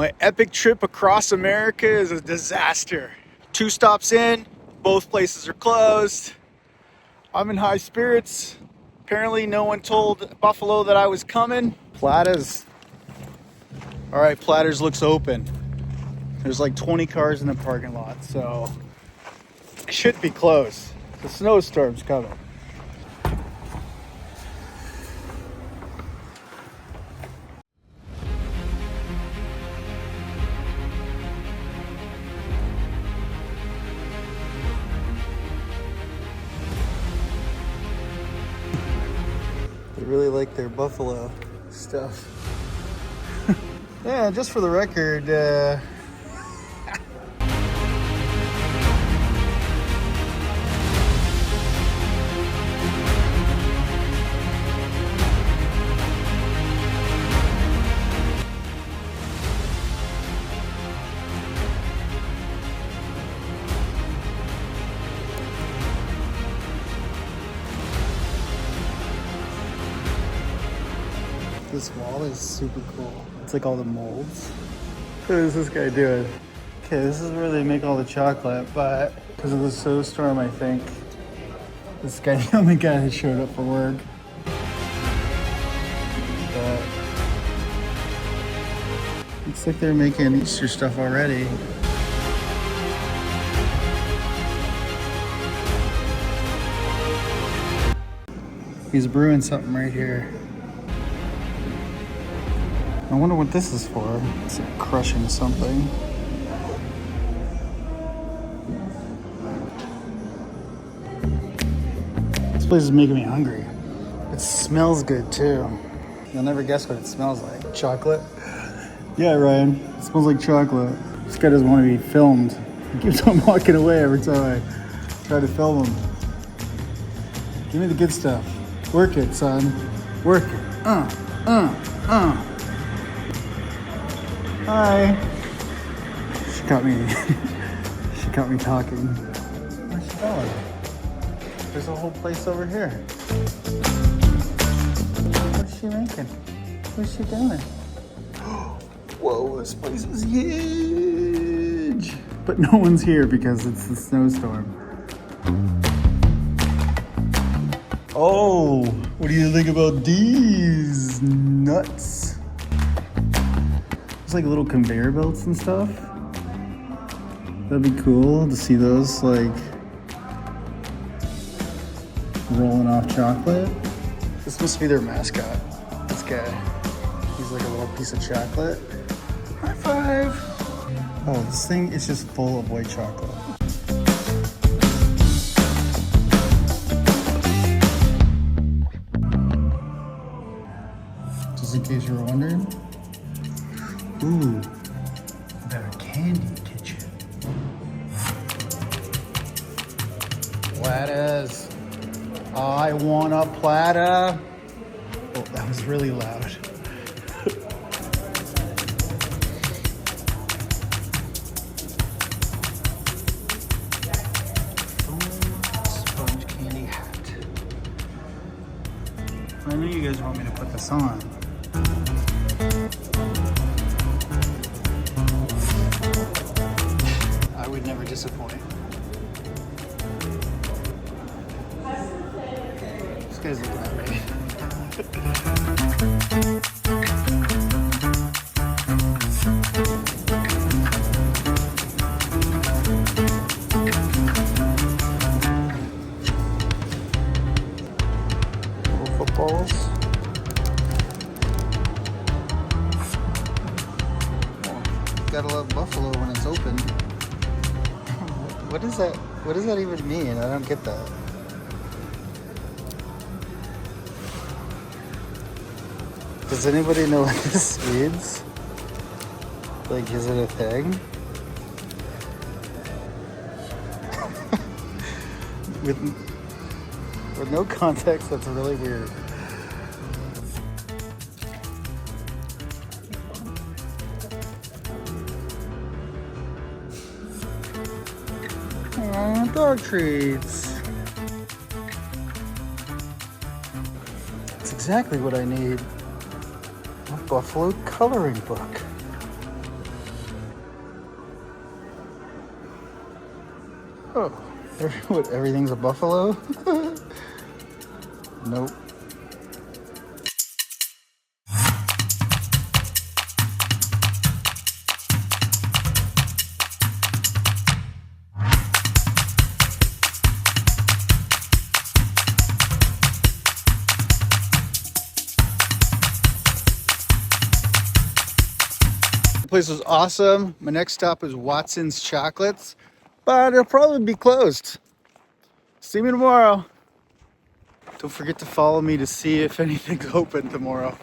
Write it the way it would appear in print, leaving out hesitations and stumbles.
My epic trip across America is a disaster. 2 stops in, both places are closed. I'm in high spirits. Apparently no one told Buffalo that I was coming. Platter's. All right, Platter's looks open. There's like 20 cars in the parking lot, so it should be closed. The snowstorm's coming. They really like their Buffalo stuff. Yeah, just for the record, this wall is super cool. It's like all the molds. What is this guy doing? Okay, this is where they make all the chocolate, but because of the snowstorm, I think this guy's the only guy that showed up for work. But looks like they're making Easter stuff already. He's brewing something right here. I wonder what this is for. It's like crushing something. This place is making me hungry. It smells good too. You'll never guess what it smells like. Chocolate? Yeah, Ryan. It smells like chocolate. This guy doesn't want to be filmed. He keeps on walking away every time I try to film him. Give me the good stuff. Work it, son. Work it. Hi. She got me. She got me talking. Where's she going? There's a whole place over here. What's she making? What's she doing? Whoa, this place is huge. But no one's here because it's the snowstorm. Oh, what do you think about these nuts? There's like little conveyor belts and stuff. That'd be cool to see those like rolling off chocolate. This must be their mascot. This guy. He's like a little piece of chocolate. High five. Oh, this thing is just full of white chocolate. Just in case you were wondering. Ooh, they're a candy kitchen. Platters. I want a platter. Oh, that was really loud. Sponge candy hat. I know you guys want me to put this on. I would never disappoint. This guy's looking at me. Little footballs. Gotta love Buffalo when it's open. What is that? What does that even mean? I don't get that. Does anybody know what this means? Like, is it a thing? With no context, that's really weird. Aww, dog treats. That's exactly what I need. A Buffalo coloring book. Oh, what, everything's a buffalo? Nope. The place was awesome. My next stop is Watson's Chocolates, but it'll probably be closed. See me tomorrow. Don't forget to follow me to see if anything's open tomorrow.